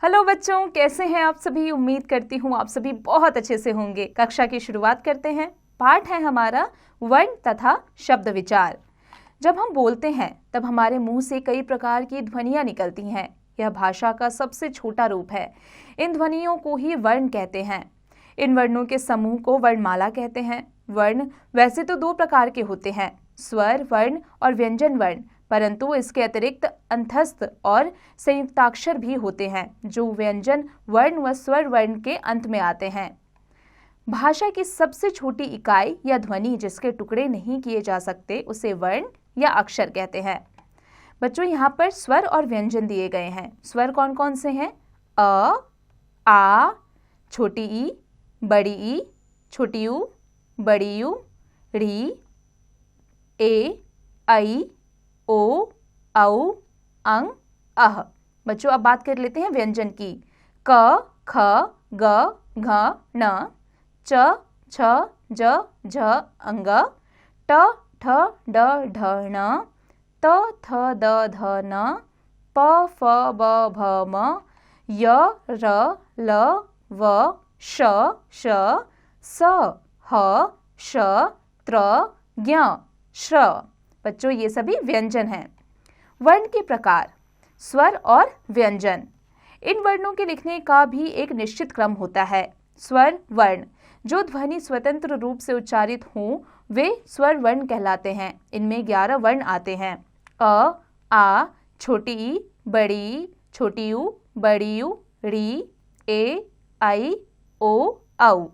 Hello बच्चों, कैसे हैं आप सभी। उम्मीद करती हूँ आप सभी बहुत अच्छे से होंगे। कक्षा की शुरुआत करते हैं। पाठ है हमारा वर्ण तथा शब्द विचार। जब हम बोलते हैं तब हमारे मुंह से कई प्रकार की ध्वनियां निकलती हैं। यह भाषा का सबसे छोटा रूप है। इन ध्वनियों को ही वर्ण कहते हैं। इन वर्णों के समूह को वर्णमाला कहते हैं। वर्ण वैसे तो दो प्रकार के होते हैं, स्वर वर्ण और व्यंजन वर्ण, परंतु इसके अतिरिक्त अंतस्थ और संयुक्ताक्षर भी होते हैं जो व्यंजन वर्ण व स्वर वर्ण के अंत में आते हैं। भाषा की सबसे छोटी इकाई या ध्वनि जिसके टुकड़े नहीं किए जा सकते उसे वर्ण या अक्षर कहते हैं। बच्चों, यहाँ पर स्वर और व्यंजन दिए गए हैं। स्वर कौन कौन से हैं? अ, आ, छोटी ई, बड़ी ई, छोटी ऊ, बड़ी यू, री, ए, ऐ, ओ, औ, अंग, अह। बच्चों, अब बात कर लेते हैं व्यंजन की। क, ख, ग, घ, न, च, छ, ज, झ, अंग, ट, ठ, ड, ढ, न, त, थ, द, ध, न, प, फ, ब, भ, म, य, र, ल, व, श, श, स, ह, श, त्र, ज्ञ, श्र। बच्चों, ये सभी व्यंजन हैं। वर्ण के प्रकार, स्वर और व्यंजन। इन वर्णों के लिखने का भी एक निश्चित क्रम होता है। स्वर वर्ण जो ध्वनि स्वतंत्र रूप से उच्चारित हों वे स्वर वर्ण कहलाते हैं। इनमें 11 वर्ण आते हैं। अ, आ, छोटी ई, बड़ी ई, छोटी यू, बड़ी यू, री, ए, ऐ, ओ, औ।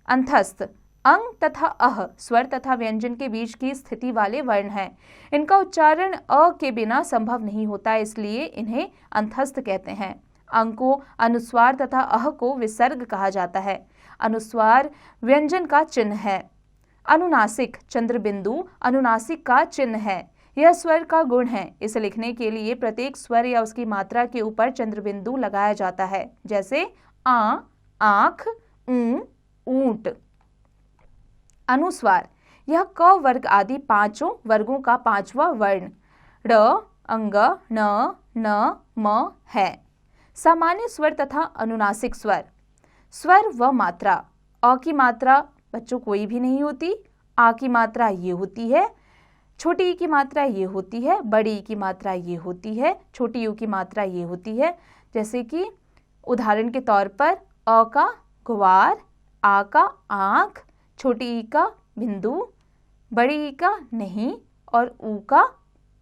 अंतस्थ अंग तथा अह स्वर तथा व्यंजन के बीच की स्थिति वाले वर्ण हैं। इनका उच्चारण अ के बिना संभव नहीं होता, इसलिए इन्हें अंतस्थ कहते हैं। अंग को अनुस्वार तथा अह को विसर्ग कहा जाता है। अनुस्वार व्यंजन का चिन्ह है। अनुनासिक चंद्रबिंदु अनुनासिक का चिन्ह है। यह स्वर का गुण है। इसे लिखने के लिए प्रत्येक स्वर या उसकी मात्रा के ऊपर चंद्रबिंदु लगाया जाता है, जैसे आ, आंख, ऊ, ऊंट। अनुस्वार यह क वर्ग आदि पांचों वर्गों का पांचवा वर्ण ड़, अंग, न, म है। सामान्य स्वर तथा अनुनासिक स्वर। स्वर व मात्रा। अ की मात्रा बच्चों कोई भी नहीं होती। आ की मात्रा ये होती है। छोटी ई की मात्रा ये होती है। बड़ी ई की मात्रा ये होती है। छोटी यू की मात्रा ये होती है। जैसे कि उदाहरण के तौर पर अ का ग्वार, आ का आंख, छोटी ई का बिंदु, बड़ी ई का नहीं और ऊ का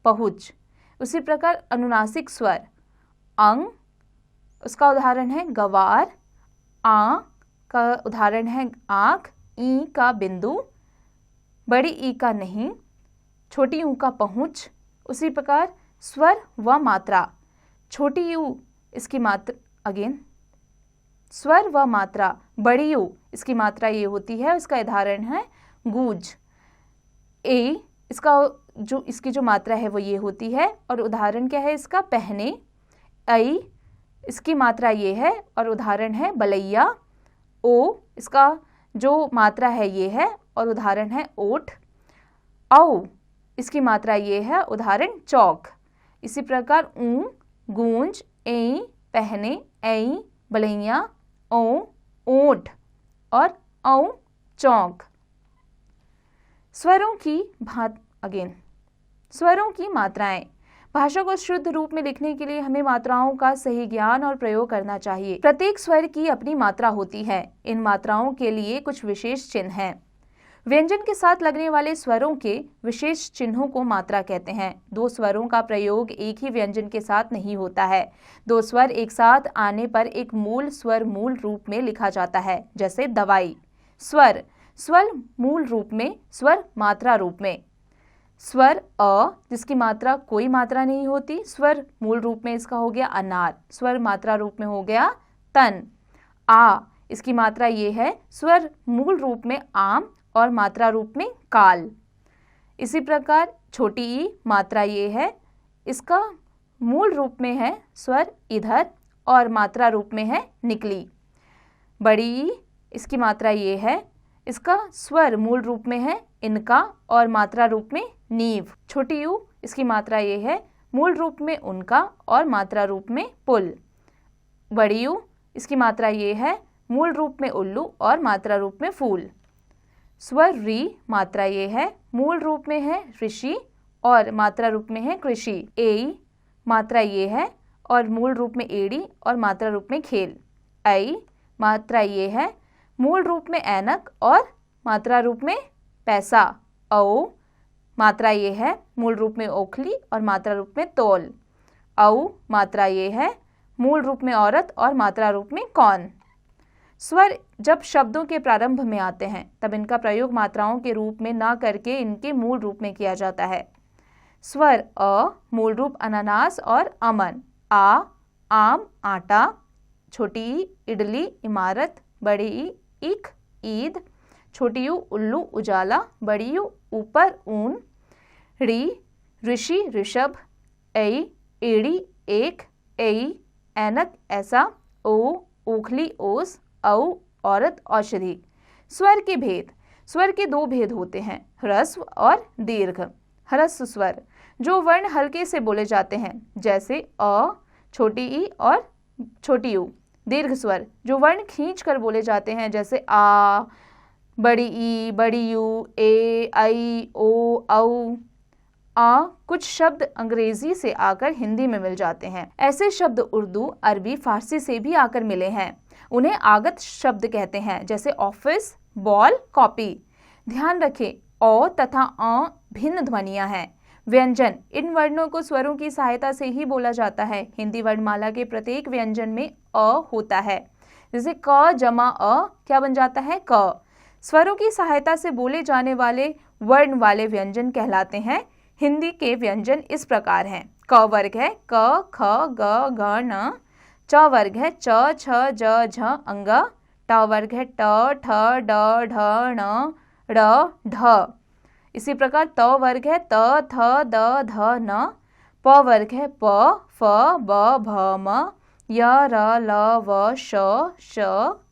पहुँच। उसी प्रकार अनुनासिक स्वर अंग, उसका उदाहरण है गवार, आ का उदाहरण है आंख, ई का बिंदु, बड़ी ई का नहीं, छोटी ऊ का पहुँच। उसी प्रकार स्वर व मात्रा। छोटी यू इसकी मात्रा स्वर व मात्रा। बड़ी यू इसकी मात्रा ये होती है, इसका उदाहरण है गूंज। ए इसकी जो मात्रा है वो ये होती है और उदाहरण क्या है इसका? पहने। ऐ इसकी मात्रा ये है और उदाहरण है बलैया। ओ इसका जो मात्रा है ये है और उदाहरण है ओठ। औ इसकी मात्रा ये है, उदाहरण चौक। इसी प्रकार ऊ, गूंज, ए, पहने, ऐ, बलैया, ओ, ओठ और औ, चौक। स्वरों की मात्राएं। भाषा को शुद्ध रूप में लिखने के लिए हमें मात्राओं का सही ज्ञान और प्रयोग करना चाहिए। प्रत्येक स्वर की अपनी मात्रा होती है। इन मात्राओं के लिए कुछ विशेष चिन्ह हैं। व्यंजन के साथ लगने वाले स्वरों के विशेष चिन्हों को मात्रा कहते हैं। दो स्वरों का प्रयोग एक ही व्यंजन के साथ नहीं होता है। दो स्वर एक साथ आने पर एक मूल स्वर मूल रूप में लिखा जाता है, जैसे दवाई। स्वर मूल रूप में, स्वर मात्रा रूप में। स्वर अ जिसकी मात्रा कोई मात्रा नहीं होती, स्वर मूल रूप में इसका हो गया अनार। स्वर मात्रा रूप में हो गया तन। आ इसकी मात्रा ये है, स्वर मूल रूप में आम और मात्रा रूप में काल। इसी प्रकार छोटी ई मात्रा ये है, इसका मूल रूप में है स्वर इधर और मात्रा रूप में है निकली। बड़ी ई इसकी मात्रा ये है, इसका स्वर मूल रूप में है इनका और मात्रा रूप में नींव। छोटी यू इसकी मात्रा ये है, मूल रूप में उनका और मात्रा रूप में पुल। बड़ी यू, इसकी मात्रा ये है, मूल रूप में उल्लू और मात्रा रूप में फूल। स्वर री, मात्रा ये है, मूल रूप में है ऋषि और मात्रा रूप में है कृषि। ए, मात्रा ये है और मूल रूप में एड़ी और मात्रा रूप में खेल। ऐ, मात्रा ये है, मूल रूप में ऐनक और मात्रा रूप में पैसा। औ, मात्रा ये है, मूल रूप में ओखली और मात्रा रूप में तौल। औ, मात्रा ये है, मूल रूप में औरत और मात्रा रूप में कौन। स्वर जब शब्दों के प्रारंभ में आते हैं तब इनका प्रयोग मात्राओं के रूप में ना करके इनके मूल रूप में किया जाता है। स्वर अ, मूल रूप अनानास और अमन। आ, आम, आटा। छोटी ई, इडली, इमारत। बड़ी ई, ईख, ईद। छोटी यू, उल्लू, उजाला। बड़ी यू, ऊपर, ऊन। री, ऋषि, ऋषभ। ऐ, एड़ी, एक। ऐ, ऐनक, ऐसा। ओ, ओखली, ओस। औ, औरत, औषधि। स्वर के भेद। स्वर के दो भेद होते हैं, ह्रस्व और दीर्घ। ह्रस्व स्वर जो वर्ण हल्के से बोले जाते हैं, जैसे अ, छोटी ई और छोटी यू। दीर्घ स्वर जो वर्ण खींच कर बोले जाते हैं, जैसे आ, बड़ी ई, बड़ी यू, ए, आई, ओ, औ। आ, कुछ शब्द अंग्रेजी से आकर हिंदी में मिल जाते हैं। ऐसे शब्द उर्दू, अरबी, फारसी से भी आकर मिले हैं। उन्हें आगत शब्द कहते हैं, जैसे ऑफिस, बॉल, कॉपी। ध्यान रखें, औ तथा अ भिन्न ध्वनियां हैं। व्यंजन, इन वर्णों को स्वरों की सहायता से ही बोला जाता है। हिंदी वर्णमाला के प्रत्येक व्यंजन में अ होता है। जैसे क जमा अ क्या बन जाता है, क। स्वरों की सहायता से बोले जाने वाले वर्ण वाले व्यंजन कहलाते हैं। हिंदी के व्यंजन इस प्रकार हैं। क वर्ग है क, ख, ग, घ, न। च वर्ग है च, छ, ज, झ, अंग। ट वर्ग है ट, ठ, ड, ढ, ण, ड़, ढ। इसी प्रकार त वर्ग है त, थ, द, ध, न। प वर्ग है प, फ, ब, भ, म। य, र, ल, व, श,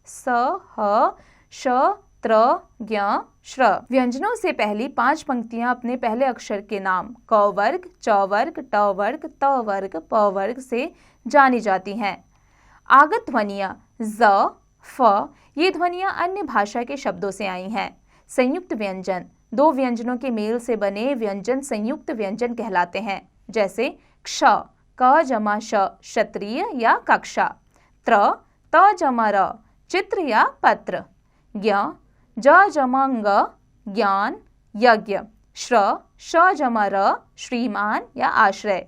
स, ह, श, त्र, ज्ञ, श्र। व्यंजनों से पहली 5 पंक्तियां अपने पहले अक्षर के नाम क वर्ग, च वर्ग, ट वर्ग, त वर्ग, प वर्ग से जानी जाती हैं। आगत ध्वनियां ज, फ, ये ध्वनियां अन्य भाषा के शब्दों से आई हैं। संयुक्त व्यंजन, दो व्यंजनों के मेल से बने व्यंजन संयुक्त व्यंजन कहलाते हैं, जैसे क्ष, क जमा श, क्षत्रिय या कक्षा। त्र, त जमा र, चित्र या पत्र। ज्ञ, ज जमा ङ, ज्ञान, यज्ञ। श्र, श जमा र, श्रीमान या आश्रय।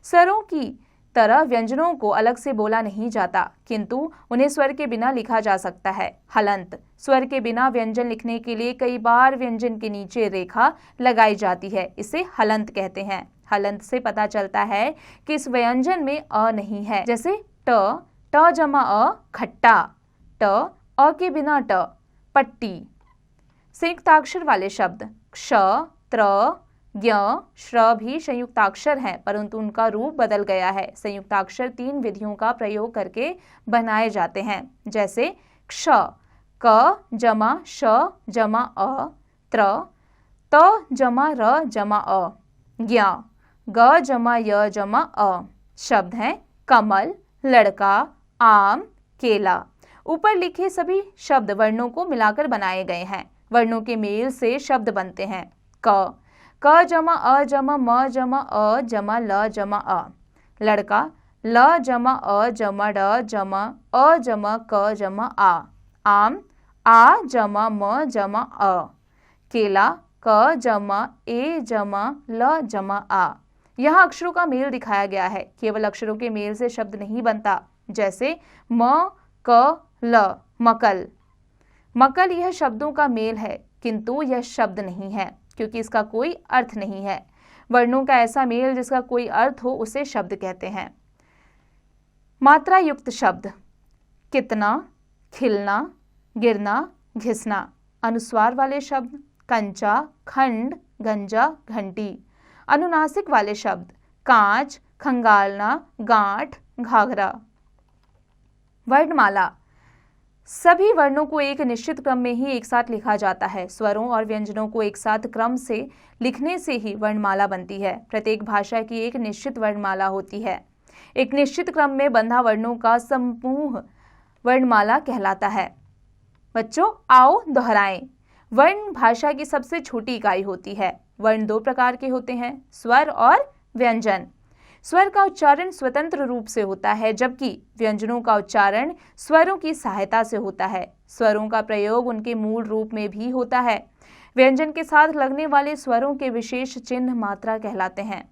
स्वरों की तरह व्यंजनों को अलग से बोला नहीं जाता, किंतु उन्हें स्वर के बिना लिखा जा सकता है। हलंत, स्वर के बिना व्यंजन लिखने के लिए कई बार व्यंजन के नीचे रेखा लगाई जाती है, इसे हलंत कहते हैं। हलंत से पता चलता है कि इस व्यंजन में अ नहीं है, जैसे ट, ट जमा अ, खट्टा। ट, अ के बिना ट, पट्टी। संयुक्ताक्षर वाले शब्द क्ष, त्र, ज्ञ, श्र भी संयुक्ताक्षर हैं, परंतु उनका रूप बदल गया है। संयुक्ताक्षर 3 विधियों का प्रयोग करके बनाए जाते हैं, जैसे क्ष, क जमा श जमा अ। त्र, त जमा र जमा अ। ज्ञ, ग जमा य जमा अ। शब्द हैं कमल, लड़का, आम, केला। ऊपर लिखे सभी शब्द वर्णों को मिलाकर बनाए गए हैं। वर्णों के मेल से शब्द बनते हैं। क जमा अ जमा म जमा अ जमा ल जमा अ। लड़का, ल जमा अ जमा ड जमा अ जमा क जमा आ। आम, आ जमा म जमा अ। केला, क जमा ए जमा ल जमा आ। यहाँ अक्षरों का मेल दिखाया गया है। केवल अक्षरों के मेल से शब्द नहीं बनता, जैसे म, क, ल, मकल। मकल यह शब्दों का मेल है, किंतु यह शब्द नहीं है, क्योंकि इसका कोई अर्थ नहीं है। वर्णों का ऐसा मेल जिसका कोई अर्थ हो उसे शब्द कहते हैं। मात्रा युक्त शब्द कितना, खिलना, गिरना, घिसना। अनुस्वार वाले शब्द कंचा, खंड, गंजा, घंटी। अनुनासिक वाले शब्द कांच, खंगालना, गांठ, घाघरा। वर्णमाला, सभी वर्णों को एक निश्चित क्रम में ही एक साथ लिखा जाता है। स्वरों और व्यंजनों को एक साथ क्रम से लिखने से ही वर्णमाला बनती है। प्रत्येक भाषा की एक निश्चित वर्णमाला होती है। एक निश्चित क्रम में बंधा वर्णों का समूह वर्णमाला कहलाता है। बच्चों आओ दोहराएं। वर्ण भाषा की सबसे छोटी इकाई होती है। वर्ण दो प्रकार के होते हैं, स्वर और व्यंजन। स्वर का उच्चारण स्वतंत्र रूप से होता है, जबकि व्यंजनों का उच्चारण स्वरों की सहायता से होता है। स्वरों का प्रयोग उनके मूल रूप में भी होता है। व्यंजन के साथ लगने वाले स्वरों के विशेष चिन्ह मात्रा कहलाते हैं।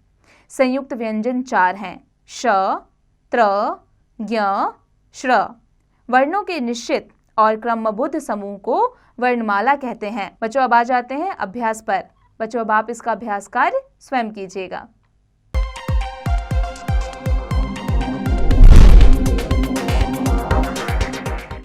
संयुक्त व्यंजन 4 हैं, श, त्र, ज्ञ, श्र। वर्णों के निश्चित और क्रमबद्ध समूह को वर्णमाला कहते हैं। बच्चों अब आ जाते हैं अभ्यास पर। बच्चों अब आप इसका अभ्यास कार्य स्वयं कीजिएगा।